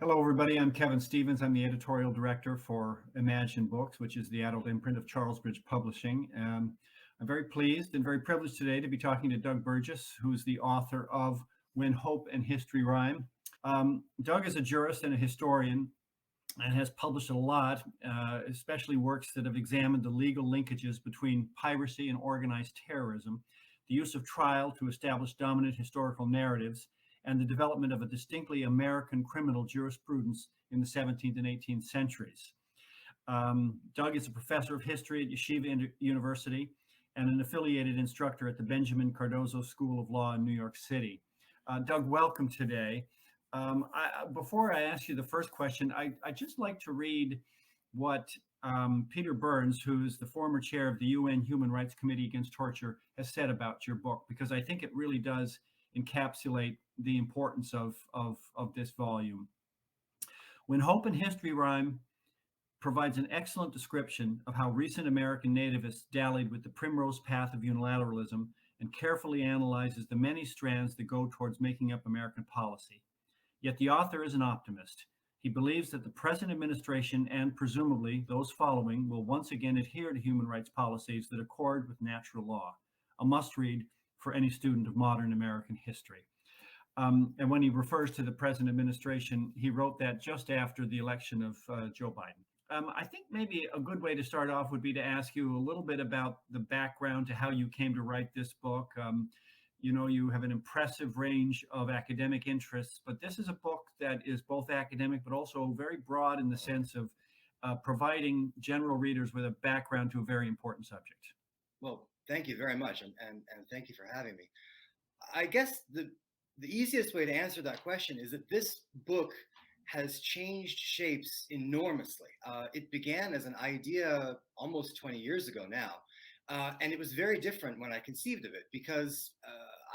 Hello, everybody. I'm Kevin Stevens. I'm the editorial director for Imagine Books, which is the adult imprint of Charlesbridge Publishing. I'm very pleased and very privileged today to be talking to Doug Burgess, who's the author of When Hope and History Rhyme. Doug is a jurist and a historian and has published a lot, especially works that have examined the legal linkages between piracy and organized terrorism, the use of trial to establish dominant historical narratives, and the development of a distinctly American criminal jurisprudence in the 17th and 18th centuries. Doug is a professor of history at Yeshiva University and an affiliated instructor at the Benjamin Cardozo School of Law in New York City. Doug, welcome today. Before I ask you the first question, I'd just like to read what Peter Burns, who's the former chair of the UN Human Rights Committee Against Torture, has said about your book, because I think it really does encapsulate the importance of this volume. When Hope and History Rhyme provides an excellent description of how recent American nativists dallied with the primrose path of unilateralism and carefully analyzes the many strands that go towards making up American policy. Yet the author is an optimist. He believes that the present administration and presumably those following will once again adhere to human rights policies that accord with natural law, a must-read for any student of modern American history. And when he refers to the present administration, he wrote that just after the election of Joe Biden. I think maybe a good way to start off would be to ask you a little bit about the background to how you came to write this book. You have an impressive range of academic interests, but this is a book that is both academic, but also very broad in the sense of providing general readers with a background to a very important subject. Well, thank you very much, and thank you for having me. I guess the easiest way to answer that question is that this book has changed shapes enormously. It began as an idea almost 20 years ago now, and it was very different when I conceived of it, because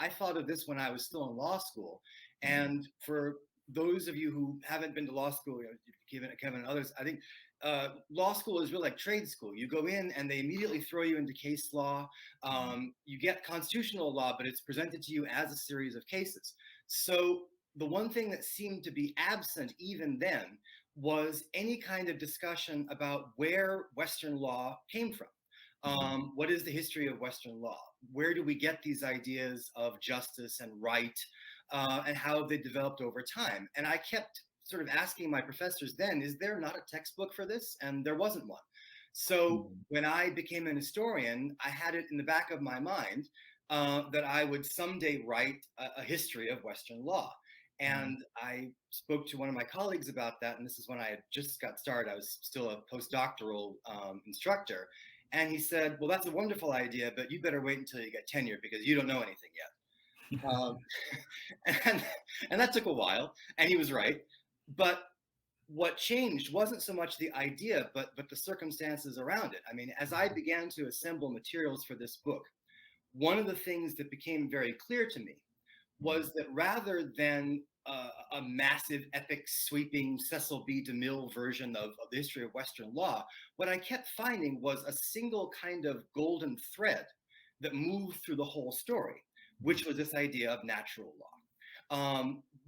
I thought of this when I was still in law school. And for those of you who haven't been to law school, Kevin and others, I think law school is really like trade school. You go in and they immediately throw you into case law. You get constitutional law, but it's presented to you as a series of cases. So the one thing that seemed to be absent even then was any kind of discussion about where Western law came from. What is the history of Western law? Where do we get these ideas of justice and right, and how they developed over time? And I kept sort of asking my professors then, is there not a textbook for this? And there wasn't one. So when I became an historian, I had it in the back of my mind that I would someday write a history of Western law. And I spoke to one of my colleagues about that, and this is when I had just got started. I was still a postdoctoral instructor. And he said, well, that's a wonderful idea, but you better wait until you get tenure because you don't know anything yet. And that took a while, and he was right. But what changed wasn't so much the idea, but the circumstances around it. I mean, as I began to assemble materials for this book, one of the things that became very clear to me was that rather than a massive, epic, sweeping Cecil B. DeMille version of the history of Western law, what I kept finding was a single kind of golden thread that moved through the whole story, which was this idea of natural law.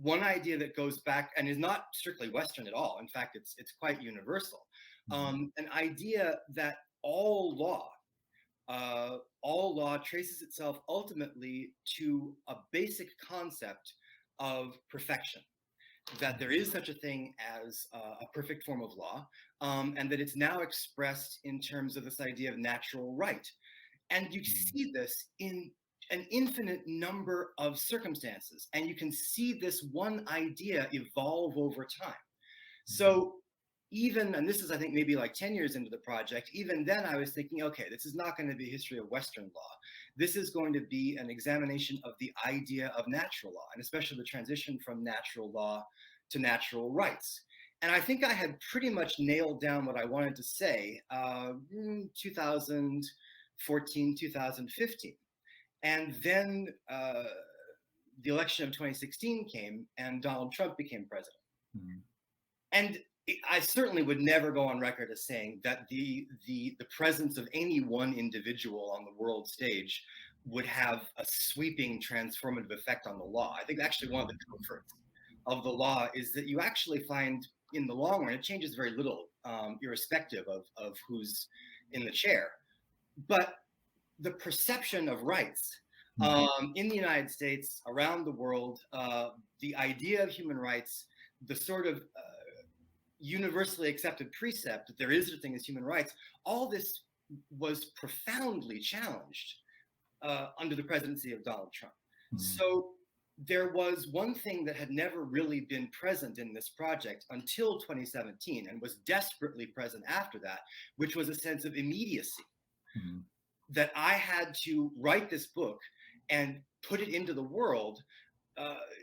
One idea that goes back and is not strictly Western at all. In fact, it's quite universal. An idea that all law traces itself ultimately to a basic concept of perfection, that there is such a thing as a perfect form of law, and that it's now expressed in terms of this idea of natural right. And you see this in an infinite number of circumstances, and you can see this one idea evolve over time. So even, and this is, I think, maybe like 10 years into the project, even then I was thinking, okay, this is not going to be a history of Western law. This is going to be an examination of the idea of natural law, and especially the transition from natural law to natural rights. And I think I had pretty much nailed down what I wanted to say in 2014, 2015. And then the election of 2016 came and Donald Trump became president. And I certainly would never go on record as saying that the presence of any one individual on the world stage would have a sweeping transformative effect on the law. I think actually one of the comforts of the law is that you actually find in the long run, it changes very little, irrespective of who's in the chair. But the perception of rights in the United States, around the world, the idea of human rights, the sort of universally accepted precept that there is such a thing as human rights, all this was profoundly challenged under the presidency of Donald Trump. So there was one thing that had never really been present in this project until 2017 and was desperately present after that, which was a sense of immediacy. That I had to write this book and put it into the world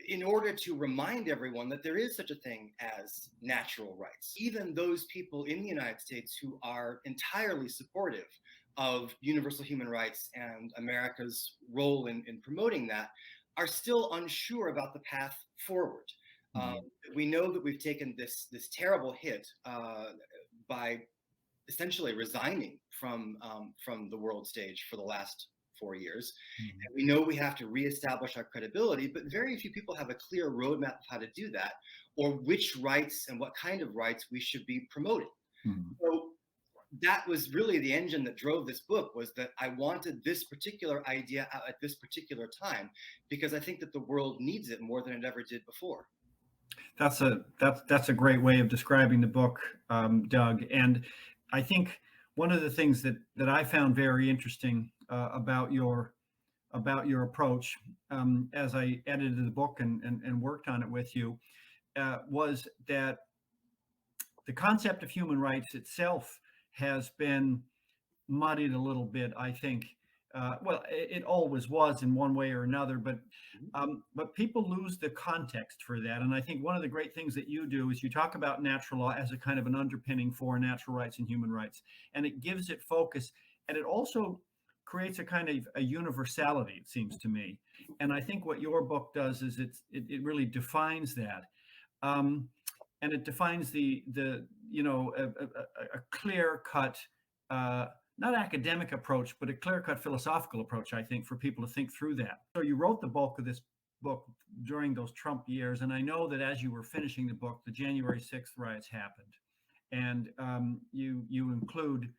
in order to remind everyone that there is such a thing as natural rights. Even those people in the United States who are entirely supportive of universal human rights and America's role in promoting that are still unsure about the path forward. We know that we've taken this terrible hit by essentially resigning from the world stage for the last 4 years. And we know we have to reestablish our credibility, but very few people have a clear roadmap of how to do that, or which rights and what kind of rights we should be promoting. So that was really the engine that drove this book, was that I wanted this particular idea out at this particular time, because I think that the world needs it more than it ever did before. That's a great way of describing the book, Doug. And I think one of the things that I found very interesting about your approach as I edited the book and worked on it with you was that the concept of human rights itself has been muddied a little bit, I think. Well, it always was in one way or another, but people lose the context for that. And I think one of the great things that you do is you talk about natural law as a kind of an underpinning for natural rights and human rights, and it gives it focus, and it also creates a kind of a universality, it seems to me. And I think what your book does is it really defines that, and it defines the a clear cut. Not academic approach, but a clear-cut philosophical approach, I think, for people to think through that. So you wrote the bulk of this book during those Trump years, and I know that as you were finishing the book, the January 6th riots happened, and you include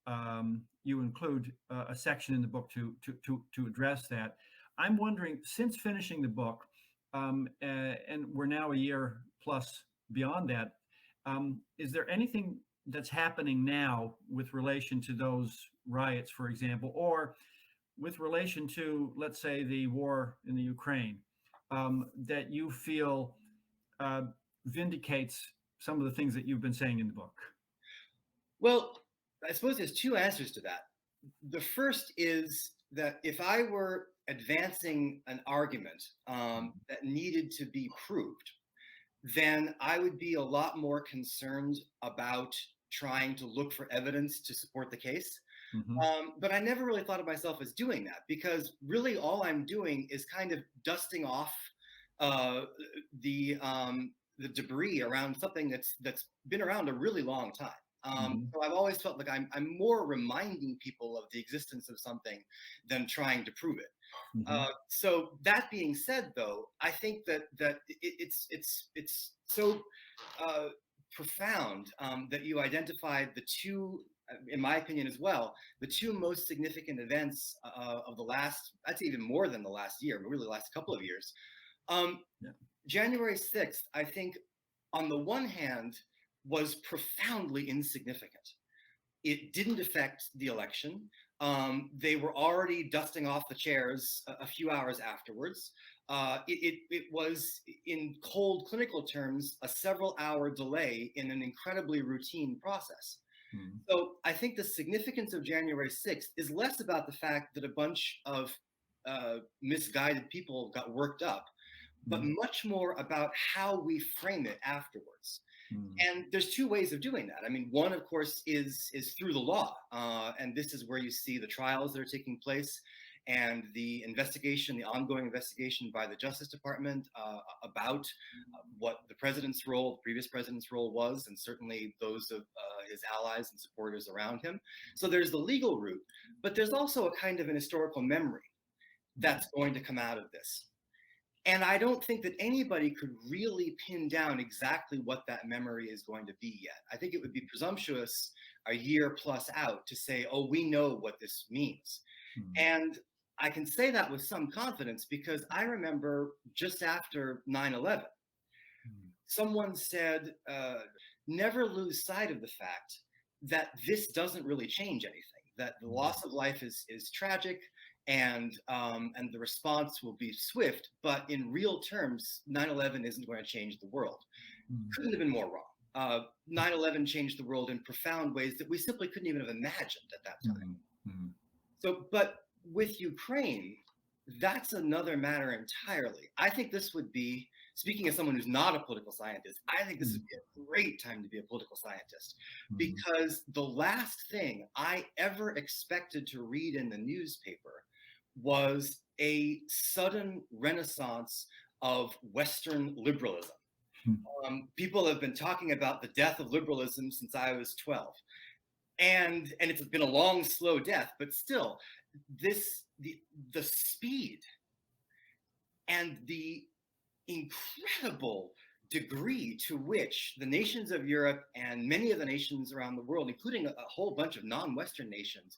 a section in the book to address that. I'm wondering, since finishing the book, and we're now a year plus beyond that, is there anything that's happening now with relation to those riots, for example, or with relation to, let's say, the war in the Ukraine, that you feel vindicates some of the things that you've been saying in the book? Well, I suppose there's two answers to that. The first is that if I were advancing an argument that needed to be proved, then I would be a lot more concerned about trying to look for evidence to support the case. But I never really thought of myself as doing that, because really all I'm doing is kind of dusting off the debris around something that's been around a really long time. So I've always felt like I'm more reminding people of the existence of something than trying to prove it. So that being said, though, I think that it's so profound that you identified the two, in my opinion as well, the two most significant events of the last, I'd say even more than the last year, but really the last couple of years. January 6th, I think, on the one hand, was profoundly insignificant. It didn't affect the election. They were already dusting off the chairs a few hours afterwards. It was, in cold clinical terms, a several-hour delay in an incredibly routine process. So I think the significance of January 6th is less about the fact that a bunch of misguided people got worked up, but much more about how we frame it afterwards. And there's two ways of doing that. I mean, one, of course, is through the law. And this is where you see the trials that are taking place and the investigation, the ongoing investigation by the Justice Department about what the president's role, the previous president's role was, and certainly those of his allies and supporters around him. So there's the legal route, but there's also a kind of an historical memory that's going to come out of this. And I don't think that anybody could really pin down exactly what that memory is going to be yet. I think it would be presumptuous a year plus out to say, oh, we know what this means. And I can say that with some confidence because I remember just after 9/11, someone said, never lose sight of the fact that this doesn't really change anything, that the loss of life is tragic, and the response will be swift, but in real terms, 9/11 isn't going to change the world. Couldn't have been more wrong. 9/11 changed the world in profound ways that we simply couldn't even have imagined at that time. So, but with Ukraine, that's another matter entirely. I think this would be, speaking as someone who's not a political scientist, I think this would be a great time to be a political scientist, because the last thing I ever expected to read in the newspaper was a sudden renaissance of Western liberalism. People have been talking about the death of liberalism since I was 12. And it's been a long, slow death, but still, the speed and the incredible degree to which the nations of Europe and many of the nations around the world, including a whole bunch of non-Western nations,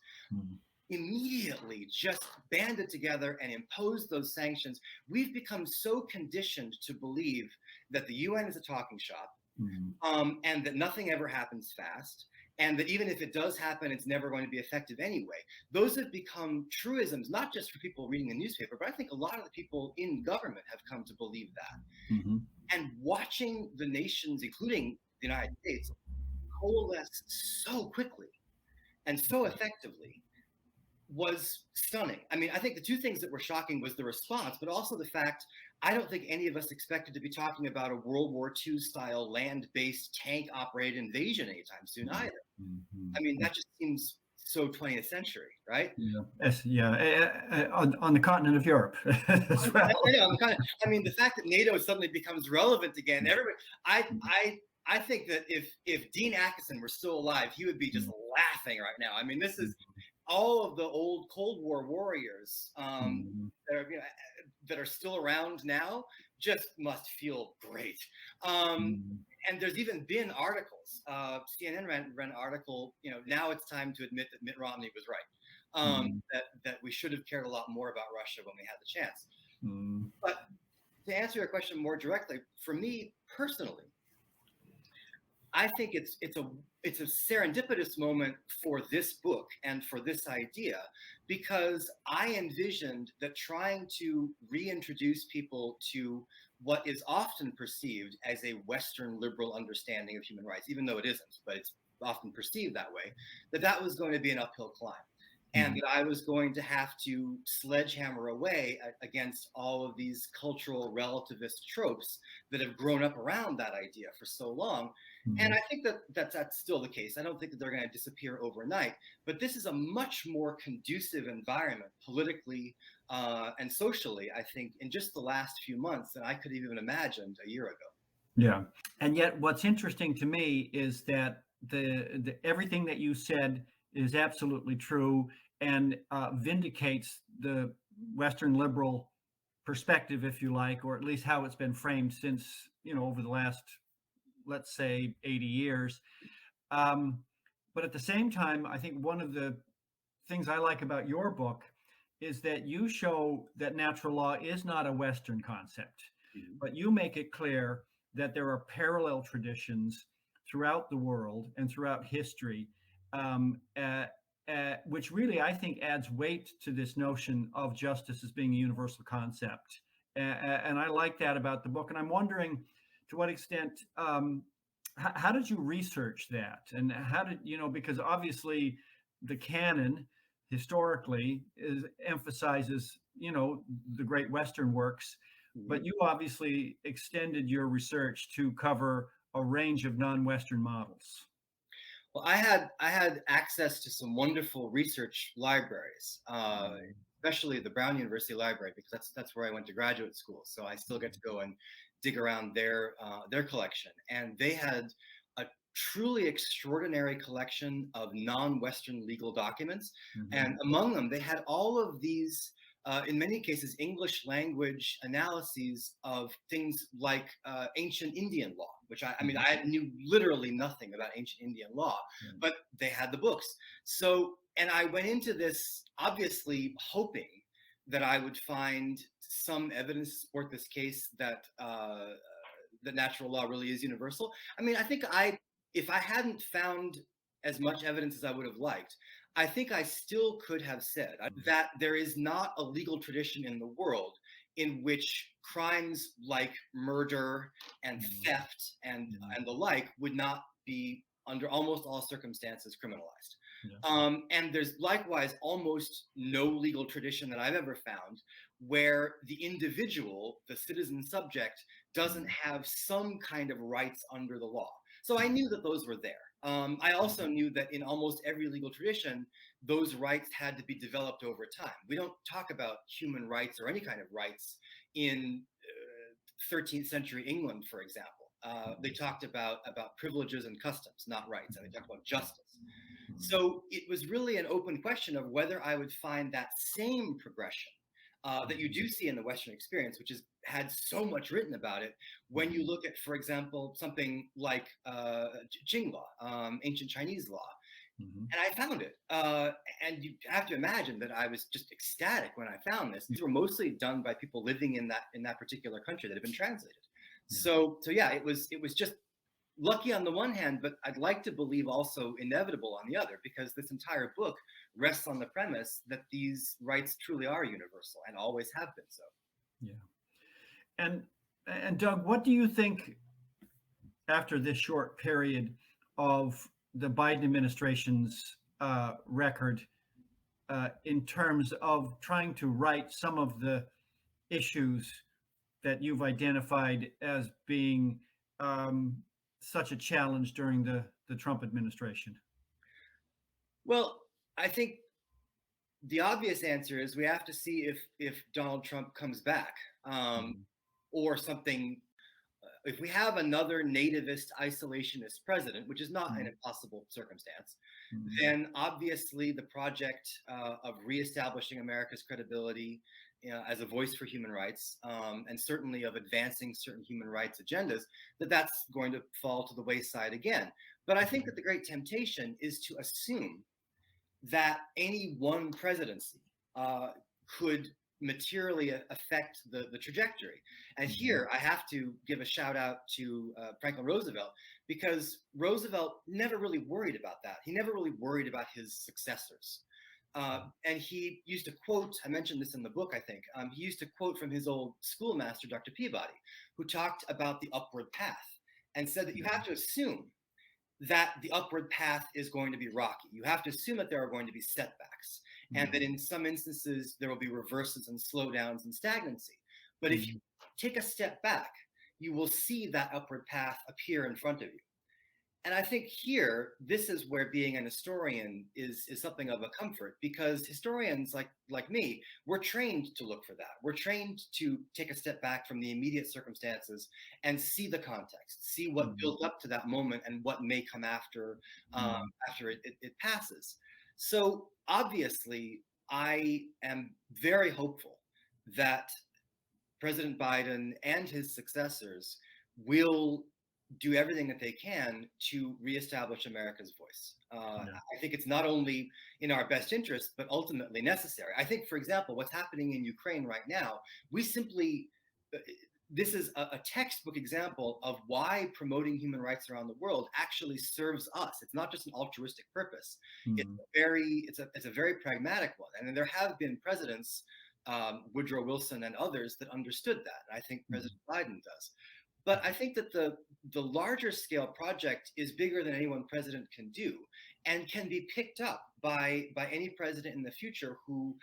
immediately just banded together and imposed those sanctions. We've become so conditioned to believe that the UN is a talking shop, and that nothing ever happens fast, and that even if it does happen, it's never going to be effective anyway. Those have become truisms, not just for people reading the newspaper, but I think a lot of the people in government have come to believe that. And watching the nations, including the United States, coalesce so quickly and so effectively was stunning. I mean, I think the two things that were shocking was the response, but also the fact I don't think any of us expected to be talking about a World War II style land-based tank-operated invasion anytime soon either. I mean, that just seems so 20th century, right? On the continent of Europe as well. I mean, the fact that NATO suddenly becomes relevant again, everybody, I think that if Dean Acheson were still alive, he would be just laughing right now. I mean, this is all of the old Cold War warriors that are still around now just must feel great. And there's even been articles. CNN ran an article. Now it's time to admit that Mitt Romney was right. That we should have cared a lot more about Russia when we had the chance. But to answer your question more directly, for me personally, I think it's a serendipitous moment for this book and for this idea, because I envisioned that trying to reintroduce people to what is often perceived as a Western liberal understanding of human rights, even though it isn't, but it's often perceived that way, that was going to be an uphill climb. And that I was going to have to sledgehammer away against all of these cultural relativist tropes that have grown up around that idea for so long. And I think that's still the case. I don't think that they're going to disappear overnight, but this is a much more conducive environment politically and socially, I think, in just the last few months than I could have even imagined a year ago. Yeah. And yet what's interesting to me is that the everything that you said is absolutely true and vindicates the Western liberal perspective, if you like, or at least how it's been framed since, over the last, let's say, 80 years. But at the same time, I think one of the things I like about your book is that you show that natural law is not a Western concept, but you make it clear that there are parallel traditions throughout the world and throughout history, which really, I think, adds weight to this notion of justice as being a universal concept. And I like that about the book. And I'm wondering, to what extent, how did you research that? And how did, because obviously the canon historically emphasizes, the great Western works, but you obviously extended your research to cover a range of non-Western models. Well, I had access to some wonderful research libraries, especially the Brown University Library, because that's where I went to graduate school. So I still get to go and dig around their collection, and they had a truly extraordinary collection of non-Western legal documents, and among them they had all of these in many cases, English language analyses of things like ancient Indian law, which I mean, I knew literally nothing about ancient Indian law, but they had the books. So, and I went into this obviously hoping that I would find some evidence to support this case that that natural law really is universal. I mean, I think if I hadn't found as much evidence as I would have liked, I think I still could have said that there is not a legal tradition in the world in which crimes like murder and theft and the like would not be, under almost all circumstances, criminalized. Yeah. And there's likewise almost no legal tradition that I've ever found where the individual, the citizen subject, doesn't have some kind of rights under the law. So I knew that those were there. I also knew that in almost every legal tradition, those rights had to be developed over time. We don't talk about human rights or any kind of rights in 13th century England, for example. They talked about privileges and customs, not rights, and they talked about justice. So it was really an open question of whether I would find that same progression that you do see in the Western experience, which has had so much written about it. When you look at, for example, something like Jing law, ancient Chinese law, and I found it. And you have to imagine that I was just ecstatic when I found this. These were mostly done by people living in that particular country that had been translated. So yeah, it was just lucky on the one hand, but I'd like to believe also inevitable on the other, because this entire book rests on the premise that these rights truly are universal and always have been so. Yeah. And Doug, what do you think after this short period of the Biden administration's record in terms of trying to right some of the issues that you've identified as being such a challenge during the Trump administration? Well, I think the obvious answer is we have to see if Donald Trump comes back, or something. If we have another nativist isolationist president, which is not an impossible circumstance, then obviously the project of reestablishing America's credibility as a voice for human rights, and certainly of advancing certain human rights agendas, that's going to fall to the wayside again. But I think that the great temptation is to assume that any one presidency could materially affect the trajectory. And here I have to give a shout out to Franklin Roosevelt, because Roosevelt never really worried about that. He never really worried about his successors. And he used to quote, I mentioned this in the book, I think, he used to quote from his old schoolmaster, Dr. Peabody, who talked about the upward path and said that you have to assume that the upward path is going to be rocky. You have to assume that there are going to be setbacks, and that in some instances there will be reverses and slowdowns and stagnancy. But if you take a step back, you will see that upward path appear in front of you. And I think here, this is where being an historian is something of a comfort, because historians like me, we're trained to look for that. We're trained to take a step back from the immediate circumstances and see the context, see what built up to that moment and what may come after it passes. So obviously, I am very hopeful that President Biden and his successors will do everything that they can to reestablish America's voice. I think it's not only in our best interest, but ultimately necessary. I think, for example, what's happening in Ukraine right now, this is a textbook example of why promoting human rights around the world actually serves us. It's not just an altruistic purpose. It's a very pragmatic one. And there have been presidents, Woodrow Wilson and others, that understood that. And I think President Biden does. But I think that the larger scale project is bigger than any one president can do, and can be picked up by any president in the future who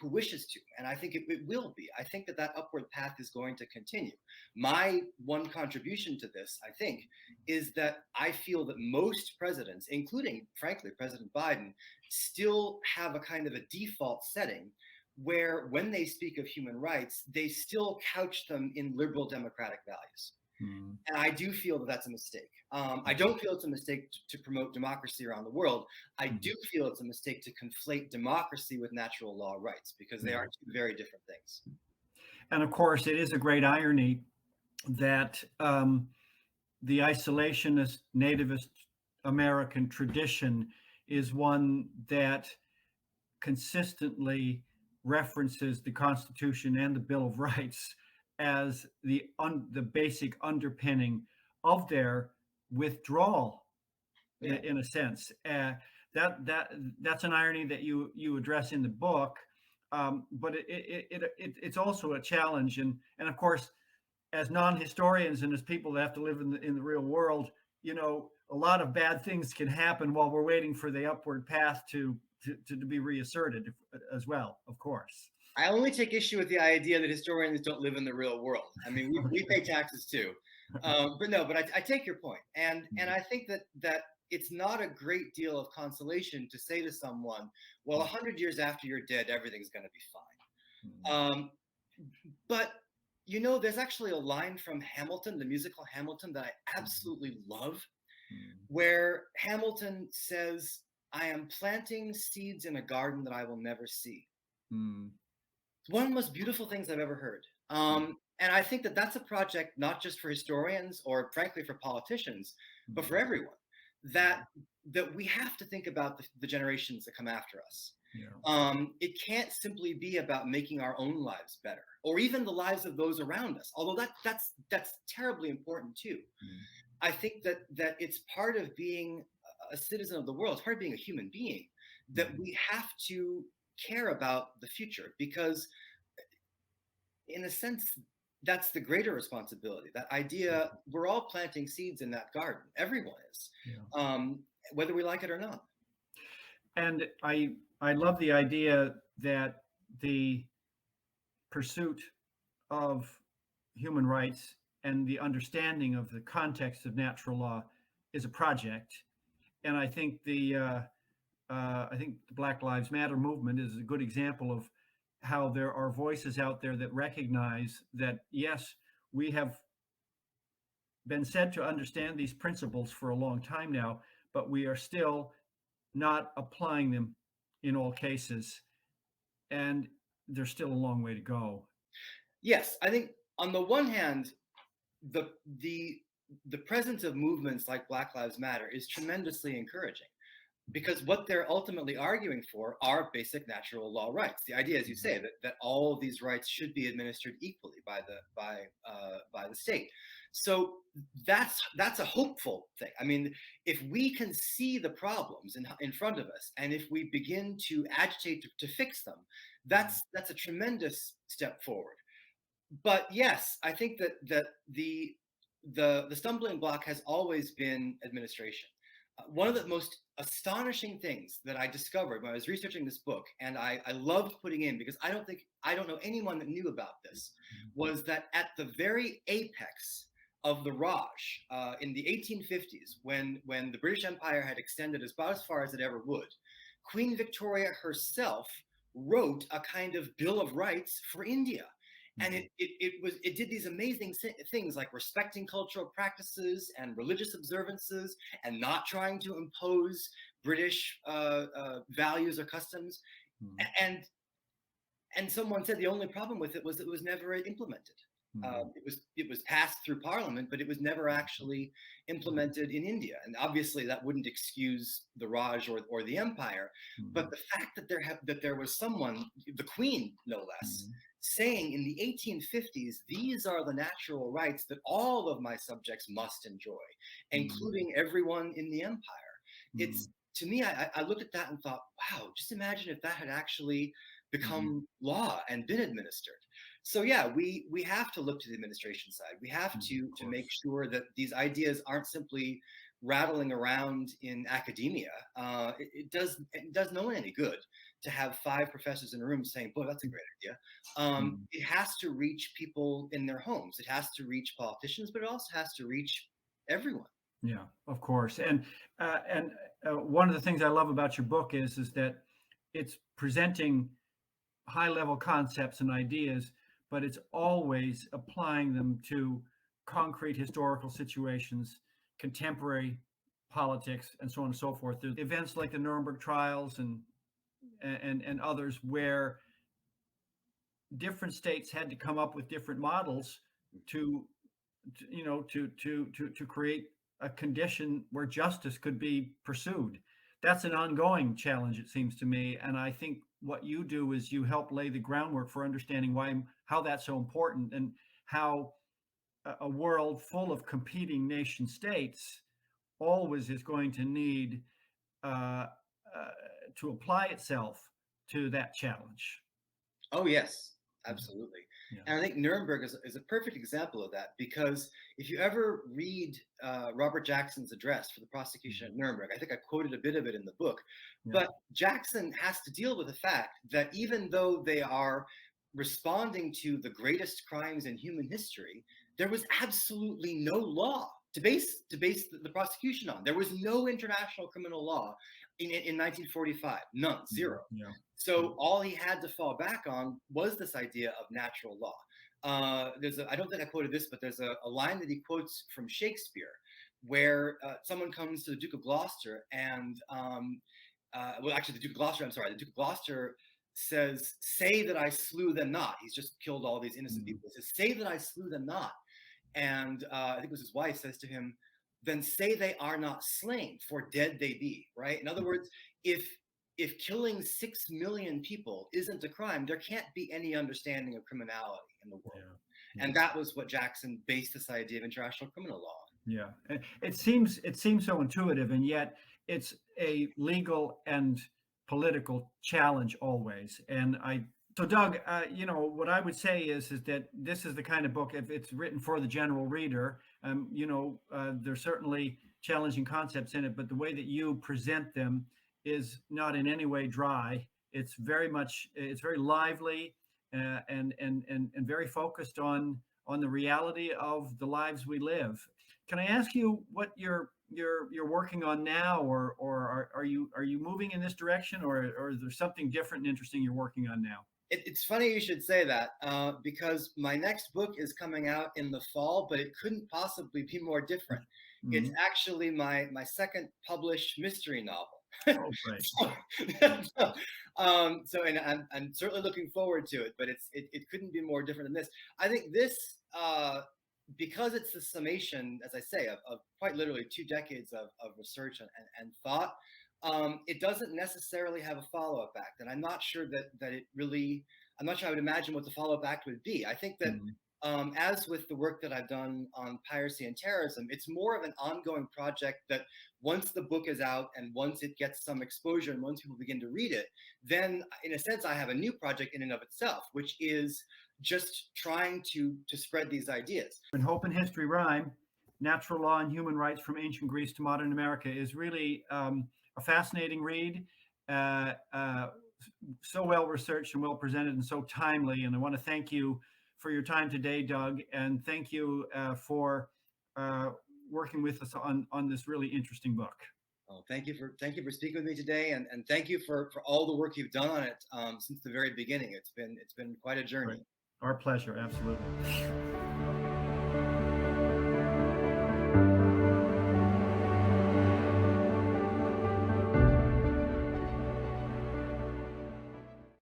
wishes to. And I think it will be. I think that upward path is going to continue. My one contribution to this, I think, is that I feel that most presidents, including, frankly, President Biden, still have a kind of a default setting where when they speak of human rights, they still couch them in liberal democratic values. Mm. And I do feel that that's a mistake. I don't feel it's a mistake to promote democracy around the world. I do Mhm. feel it's a mistake to conflate democracy with natural law rights, because they are Yeah. two very different things. And of course, it is a great irony that the isolationist nativist American tradition is one that consistently references the Constitution and the Bill of Rights as the basic underpinning of their withdrawal, Yeah. in a sense. That's an irony that you address in the book, but it's also a challenge, and of course, as non-historians and as people that have to live in the real world, a lot of bad things can happen while we're waiting for the upward path to be reasserted as well, of course. I only take issue with the idea that historians don't live in the real world. I mean, we pay taxes too, but no. But I take your point, and I think that it's not a great deal of consolation to say to someone, "Well, 100 years after you're dead, everything's going to be fine." But there's actually a line from Hamilton, the musical Hamilton, that I absolutely love, where Hamilton says, "I am planting seeds in a garden that I will never see." It's one of the most beautiful things I've ever heard. And I think that that's a project not just for historians or, frankly, for politicians, but for everyone. That we have to think about the generations that come after us. Yeah. It can't simply be about making our own lives better, or even the lives of those around us. Although that's terribly important too. I think that it's part of being a citizen of the world. It's part of being a human being, that we have to care about the future, because in a sense that's the greater responsibility. That idea, we're all planting seeds in that garden. Everyone is, Yeah. whether we like it or not. And I love the idea that the pursuit of human rights and the understanding of the context of natural law is a project. And I think the Black Lives Matter movement is a good example of how there are voices out there that recognize that, yes, we have been said to understand these principles for a long time now, but we are still not applying them in all cases. And there's still a long way to go. Yes, I think on the one hand, the presence of movements like Black Lives Matter is tremendously encouraging, because what they're ultimately arguing for are basic natural law rights. The idea, as you say, that all of these rights should be administered equally by the state. So that's a hopeful thing. I mean, if we can see the problems in front of us, and if we begin to agitate to fix them, that's a tremendous step forward. But yes, I think that the stumbling block has always been administration. One of the most astonishing things that I discovered when I was researching this book, and I loved putting in, because I don't know anyone that knew about this, was that at the very apex of the Raj, in the 1850s, when the British Empire had extended about as far as it ever would, Queen Victoria herself wrote a kind of Bill of Rights for India. And it did these amazing things, like respecting cultural practices and religious observances, and not trying to impose British values or customs. And someone said the only problem with it was it was never implemented. It was passed through Parliament, but it was never actually implemented in India. And obviously, that wouldn't excuse the Raj or the Empire. But the fact that there was someone, the Queen no less, saying in the 1850s, these are the natural rights that all of my subjects must enjoy, including everyone in the empire. It's, to me, I looked at that and thought, wow, just imagine if that had actually become law and been administered. So yeah, we have to look to the administration side. We have to make sure that these ideas aren't simply rattling around in academia. It does no one any good to have 5 professors in a room saying, boy, that's a great idea. It has to reach people in their homes. It has to reach politicians, but it also has to reach everyone. Yeah, of course. And one of the things I love about your book is that it's presenting high level concepts and ideas, but it's always applying them to concrete historical situations, contemporary politics, and so on and so forth. There's events like the Nuremberg trials and others where different states had to come up with different models to to create a condition where justice could be pursued. That's an ongoing challenge, it seems to me. And I think what you do is you help lay the groundwork for understanding how that's so important, and how a world full of competing nation states always is going to need uh, to apply itself to that challenge. Oh, yes, absolutely. Yeah. And I think Nuremberg is a perfect example of that, because if you ever read Robert Jackson's address for the prosecution at Nuremberg, I think I quoted a bit of it in the book, Yeah. but Jackson has to deal with the fact that even though they are responding to the greatest crimes in human history, there was absolutely no law to base the prosecution on. There was no international criminal law in 1945, none, zero. Yeah. So all he had to fall back on was this idea of natural law. I don't think I quoted this, but there's a line that he quotes from Shakespeare, where someone comes to the Duke of Gloucester and, well, actually, the Duke of Gloucester says, "Say that I slew them not." He's just killed all these innocent people. He says, "Say that I slew them not." And I think it was his wife says to him, "Then say they are not slain, for dead they be." Right? In other words, if killing 6 million people isn't a crime, there can't be any understanding of criminality in the world. Yeah. And that was what Jackson based this idea of international criminal law on. Yeah, it seems so intuitive, and yet it's a legal and political challenge always. And so Doug, what I would say is that this is the kind of book, if it's written for the general reader, there's certainly challenging concepts in it, but the way that you present them is not in any way dry. It's very lively, and very focused on the reality of the lives we live. Can I ask you what you're working on now, or are you moving in this direction, or is there something different and interesting you're working on now? It's funny you should say that, because my next book is coming out in the fall, but it couldn't possibly be more different. Mm-hmm. It's actually my second published mystery novel. Oh, great. And I'm certainly looking forward to it, but it couldn't be more different than this. I think this, because it's a summation, as I say, of quite literally 2 decades of research and thought, it doesn't necessarily have a follow-up act, and I'm not sure that it really. I'm not sure I would imagine what the follow-up act would be. I think that. As with the work that I've done on piracy and terrorism, it's more of an ongoing project that once the book is out and once it gets some exposure and once people begin to read it, then in a sense, I have a new project in and of itself, which is just trying to spread these ideas. When Hope and History Rhyme, Natural Law and Human Rights from Ancient Greece to Modern America is really a fascinating read, so well researched and well presented and so timely. And I want to thank you for your time today, Doug, and thank you for working with us on this really interesting book. Oh, thank you for speaking with me today, and thank you for all the work you've done on it since the very beginning. It's been quite a journey. Right. Our pleasure, absolutely.